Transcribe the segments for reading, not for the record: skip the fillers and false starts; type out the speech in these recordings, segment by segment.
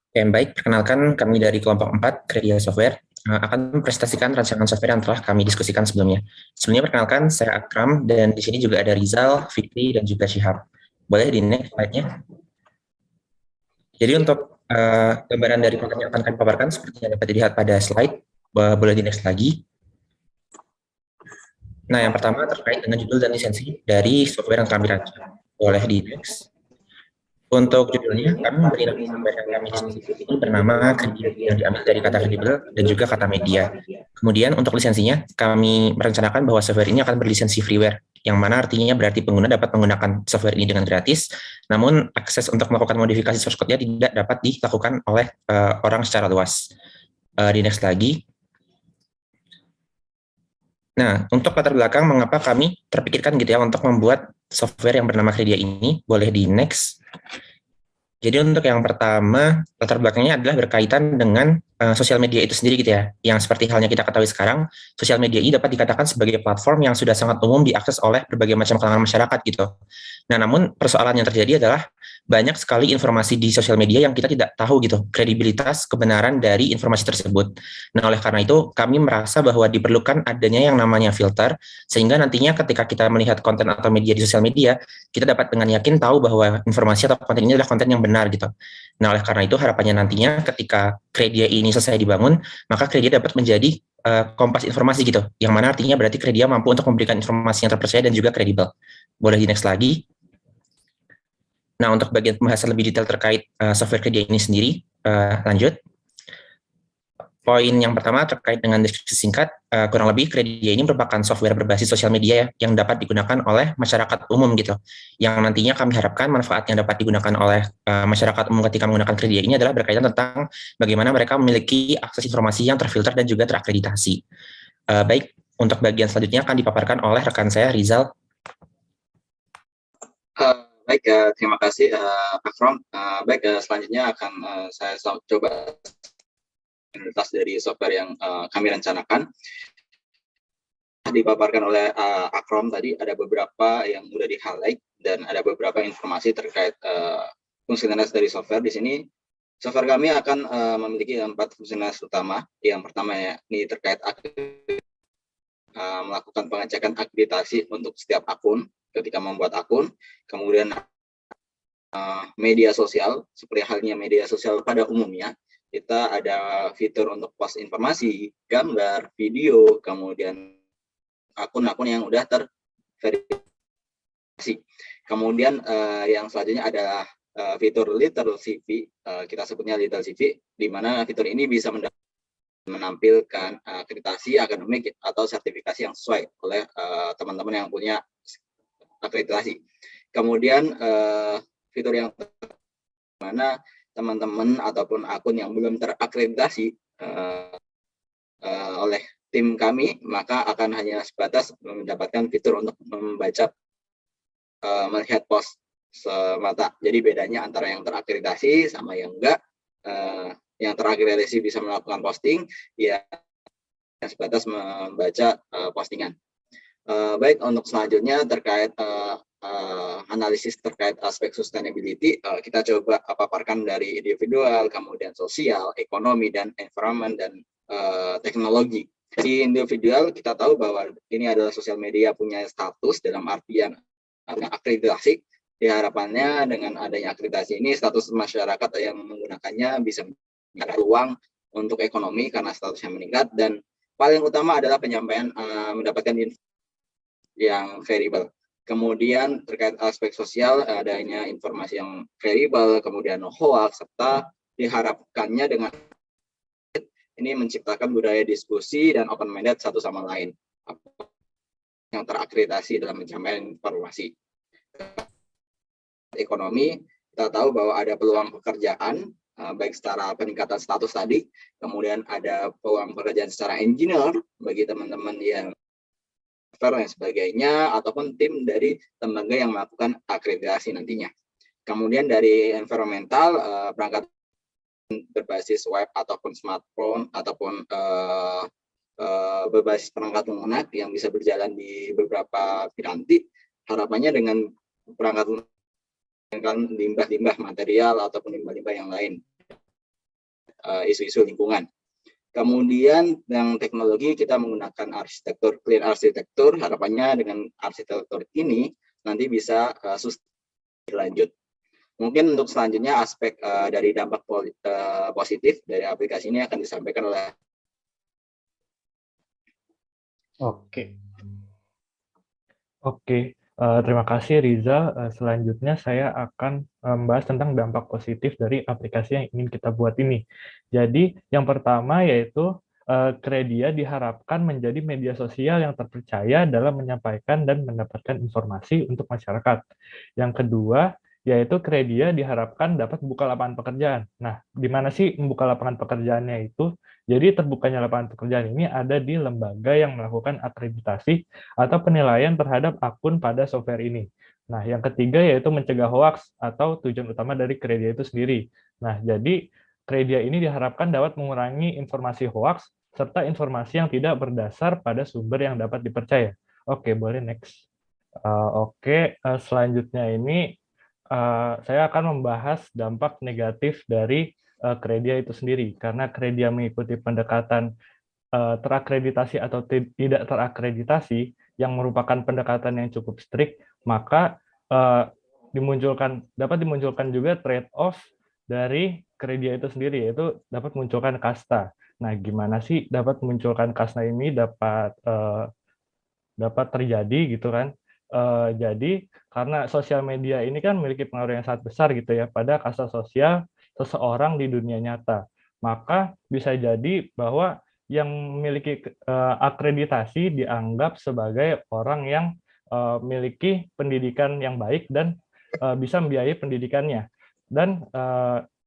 Yang baik, perkenalkan kami dari kelompok 4 Kredia Software akan mempresentasikan rancangan software yang telah kami diskusikan sebelumnya. Sebelumnya perkenalkan, saya Akram dan di sini juga ada Rizal, Fikri, dan juga Syihab. Boleh di next slide-nya. Jadi untuk gambaran dari program yang akan kami paparkan seperti yang dapat dilihat pada slide, boleh di next lagi. Nah, yang pertama terkait dengan judul dan lisensi dari software yang kami rancang. Boleh di next. Untuk judulnya, kami memberi nama software yang kami diskusikan ini bernama Kredibil, yang diambil dari kata kredibel dan juga kata media. Kemudian untuk lisensinya, kami merencanakan bahwa software ini akan berlisensi freeware, yang mana artinya berarti pengguna dapat menggunakan software ini dengan gratis, namun akses untuk melakukan modifikasi source code-nya tidak dapat dilakukan oleh orang secara luas. Di next lagi. Nah, untuk latar belakang mengapa kami terpikirkan gitu ya untuk membuat software yang bernama Kredia ini, boleh di next. Jadi untuk yang pertama, latar belakangnya adalah berkaitan dengan sosial media itu sendiri gitu ya. Yang seperti halnya kita ketahui sekarang, sosial media ini dapat dikatakan sebagai platform yang sudah sangat umum diakses oleh berbagai macam kalangan masyarakat gitu. Nah, namun persoalan yang terjadi adalah banyak sekali informasi di sosial media yang kita tidak tahu gitu, kredibilitas, kebenaran dari informasi tersebut. Nah, oleh karena itu, kami merasa bahwa diperlukan adanya yang namanya filter, sehingga nantinya ketika kita melihat konten atau media di sosial media, kita dapat dengan yakin tahu bahwa informasi atau konten ini adalah konten yang benar gitu. Nah, oleh karena itu harapannya nantinya ketika Kredia ini selesai dibangun, maka Kredia dapat menjadi kompas informasi gitu, yang mana artinya berarti Kredia mampu untuk memberikan informasi yang terpercaya dan juga kredibel. Boleh di next lagi. Nah, untuk bagian pembahasan lebih detail terkait software Kredia ini sendiri, lanjut. Poin yang pertama terkait dengan deskripsi singkat, kurang lebih Kredia ini merupakan software berbasis sosial media ya, yang dapat digunakan oleh masyarakat umum gitu. Yang nantinya kami harapkan manfaat yang dapat digunakan oleh masyarakat umum ketika menggunakan Kredia ini adalah berkaitan tentang bagaimana mereka memiliki akses informasi yang terfilter dan juga terakreditasi. Baik, untuk bagian selanjutnya akan dipaparkan oleh rekan saya, Rizal. Baik, terima kasih Akram. Baik, selanjutnya akan saya coba prioritas dari software yang kami rencanakan. Dipaparkan oleh Akram tadi, ada beberapa yang sudah di-highlight dan ada beberapa informasi terkait fungsionalitas dari software. Di sini software kami akan memiliki 4 fungsionalitas utama. Yang pertama ya, ini terkait melakukan pengecekan akreditasi untuk setiap akun ketika membuat akun. Kemudian media sosial, seperti halnya media sosial pada umumnya, kita ada fitur untuk post informasi, gambar, video, kemudian akun-akun yang udah terverifikasi. Kemudian yang selanjutnya adalah fitur Little CV, kita sebutnya Little CV, di mana fitur ini bisa menampilkan akreditasi akademik atau sertifikasi yang sesuai oleh teman-teman yang punya akreditasi. Kemudian fitur yang mana teman-teman ataupun akun yang belum terakreditasi oleh tim kami, maka akan hanya sebatas mendapatkan fitur untuk membaca, melihat post semata. Jadi bedanya antara yang terakreditasi sama yang enggak. Yang terakreditasi bisa melakukan posting, ya sebatas membaca postingan. Baik, untuk selanjutnya terkait analisis terkait aspek sustainability, kita coba paparkan dari individual, kemudian sosial, ekonomi, dan environment, dan teknologi. Di individual, kita tahu bahwa ini adalah sosial media punya status dalam artian akreditasi. Harapannya dengan adanya akreditasi ini, status masyarakat yang menggunakannya bisa menjadi peluang untuk ekonomi karena statusnya meningkat, dan paling utama adalah penyampaian mendapatkan info yang variable. Kemudian terkait aspek sosial, adanya informasi yang variable, kemudian hoax, serta diharapkannya dengan ini menciptakan budaya diskusi dan open-minded satu sama lain yang terakreditasi dalam menyampaikan informasi. Ekonomi, kita tahu bahwa ada peluang pekerjaan, baik secara peningkatan status tadi, kemudian ada peluang pekerjaan secara engineer bagi teman-teman yang dan sebagainya, ataupun tim dari lembaga yang melakukan akreditasi nantinya. Kemudian dari environmental, perangkat berbasis web ataupun smartphone ataupun berbasis perangkat lunak yang bisa berjalan di beberapa piranti, harapannya dengan perangkat dengan limbah-limbah material ataupun limbah-limbah yang lain. isu-isu lingkungan. Kemudian yang teknologi kita menggunakan arsitektur, clean arsitektur, harapannya dengan arsitektur ini nanti bisa berlanjut. Mungkin untuk selanjutnya aspek dari dampak positif dari aplikasi ini akan disampaikan oleh. Oke. Terima kasih Riza. Selanjutnya saya akan membahas tentang dampak positif dari aplikasi yang ingin kita buat ini. Jadi yang pertama yaitu Kredia diharapkan menjadi media sosial yang terpercaya dalam menyampaikan dan mendapatkan informasi untuk masyarakat. Yang kedua, yaitu Kredia diharapkan dapat membuka lapangan pekerjaan. Nah, di mana sih membuka lapangan pekerjaannya itu? Jadi terbukanya lapangan pekerjaan ini ada di lembaga yang melakukan akreditasi atau penilaian terhadap akun pada software ini. Nah, yang ketiga yaitu mencegah hoaks atau tujuan utama dari Kredia itu sendiri. Nah, jadi Kredia ini diharapkan dapat mengurangi informasi hoaks serta informasi yang tidak berdasar pada sumber yang dapat dipercaya. Oke, boleh next. Selanjutnya ini saya akan membahas dampak negatif dari Kredia itu sendiri. Karena Kredia mengikuti pendekatan terakreditasi atau tidak terakreditasi yang merupakan pendekatan yang cukup strict, maka dapat dimunculkan juga trade-off dari Kredia itu sendiri, yaitu dapat munculkan kasta. Nah, gimana sih dapat munculkan kasta ini dapat terjadi gitu kan? Jadi karena sosial media ini kan memiliki pengaruh yang sangat besar gitu ya pada kasta sosial seseorang di dunia nyata. Maka bisa jadi bahwa yang memiliki akreditasi dianggap sebagai orang yang memiliki pendidikan yang baik dan bisa membiayai pendidikannya. Dan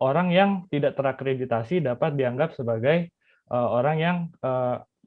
orang yang tidak terakreditasi dapat dianggap sebagai orang yang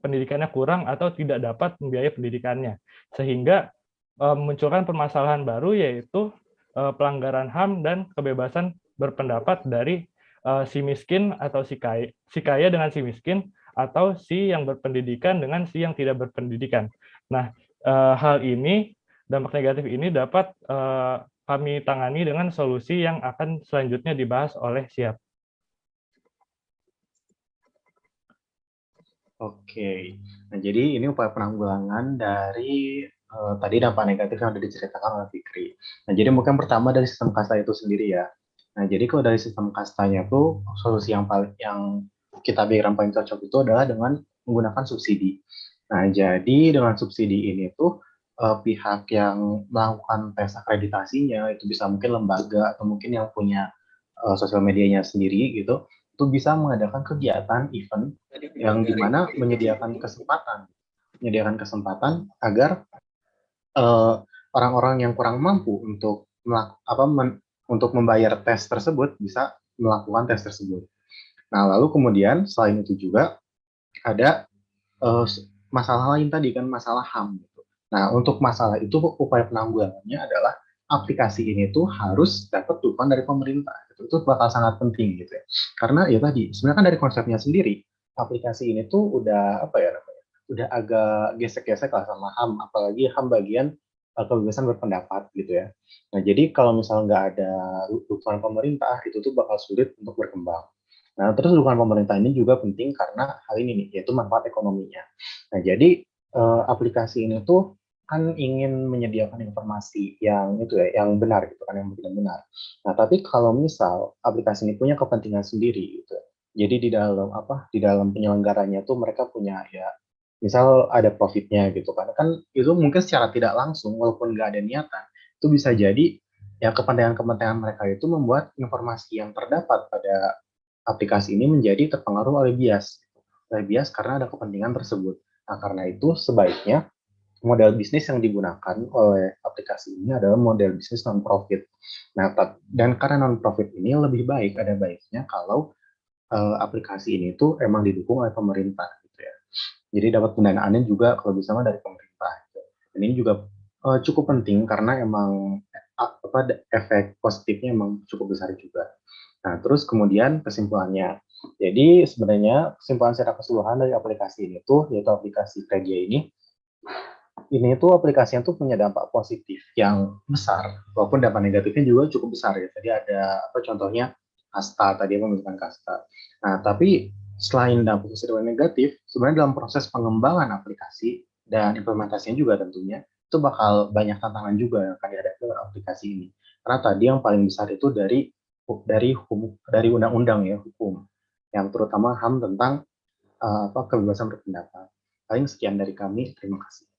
pendidikannya kurang atau tidak dapat membiayai pendidikannya. Sehingga memunculkan permasalahan baru yaitu pelanggaran HAM dan kebebasan berpendapat dari si miskin atau si kaya dengan si miskin atau si yang berpendidikan dengan si yang tidak berpendidikan. Nah, hal ini, dampak negatif ini dapat kami tangani dengan solusi yang akan selanjutnya dibahas oleh Siap. Oke, nah jadi ini upaya penanggulangan dari tadi dampak negatif yang sudah diceritakan oleh Fikri. Nah jadi mungkin pertama dari sistem kasta itu sendiri ya. Nah jadi kalau dari sistem kastanya tuh solusi yang kita pikirkan paling cocok itu adalah dengan menggunakan subsidi. Nah jadi dengan subsidi ini tuh pihak yang melakukan tes akreditasinya itu bisa mungkin lembaga atau mungkin yang punya sosial medianya sendiri gitu, itu bisa mengadakan kegiatan event yang dimana menyediakan kesempatan agar orang-orang yang kurang mampu untuk untuk membayar tes tersebut bisa melakukan tes tersebut. Nah, lalu kemudian selain itu juga ada masalah lain tadi kan, masalah HAM. Gitu. Nah, untuk masalah itu upaya penanggulangannya adalah aplikasi ini tuh harus dapat dukungan dari pemerintah. Gitu. Itu bakal sangat penting gitu ya. Karena ya tadi sebenarnya kan dari konsepnya sendiri aplikasi ini tuh udah udah agak gesek-gesek lah sama HAM, apalagi HAM bagian kebebasan berpendapat gitu ya. Nah, jadi kalau misalnya nggak ada dukungan pemerintah, itu tuh bakal sulit untuk berkembang. Nah, terus dukungan pemerintah ini juga penting karena hal ini nih, yaitu manfaat ekonominya. Nah, jadi aplikasi ini tuh kan ingin menyediakan informasi yang itu ya, yang benar gitu kan, yang benar-benar. Nah, tapi kalau misal aplikasi ini punya kepentingan sendiri gitu. Jadi di dalam penyelenggaranya tuh mereka punya ya misal ada profitnya gitu kan itu mungkin secara tidak langsung walaupun nggak ada niatan itu bisa jadi ya kepentingan mereka itu membuat informasi yang terdapat pada aplikasi ini menjadi terpengaruh oleh bias karena ada kepentingan tersebut. Nah, karena itu sebaiknya model bisnis yang digunakan oleh aplikasi ini adalah model bisnis non-profit. Nah, dan karena non-profit ini lebih baik, ada baiknya kalau aplikasi ini tuh emang didukung oleh pemerintah gitu ya. Jadi dapat pendanaannya juga kalau bisa dari pemerintah. Gitu. Dan ini juga cukup penting karena emang efek positifnya emang cukup besar juga. Nah, terus kemudian kesimpulannya. Jadi sebenarnya kesimpulan secara keseluruhan dari aplikasi ini tuh, yaitu aplikasi Kredia ini tuh aplikasinya tuh punya dampak positif yang besar, walaupun dampak negatifnya juga cukup besar ya. Tadi ada contohnya kasta, tadi aku menunjukkan kasta. Nah, tapi selain dampak positif dan negatif, sebenarnya dalam proses pengembangan aplikasi dan implementasinya juga tentunya, itu bakal banyak tantangan juga yang akan dihadapi oleh aplikasi ini. Karena tadi yang paling besar itu dari undang-undang ya, hukum, yang terutama HAM tentang kebebasan berpendapat. Paling sekian dari kami, terima kasih.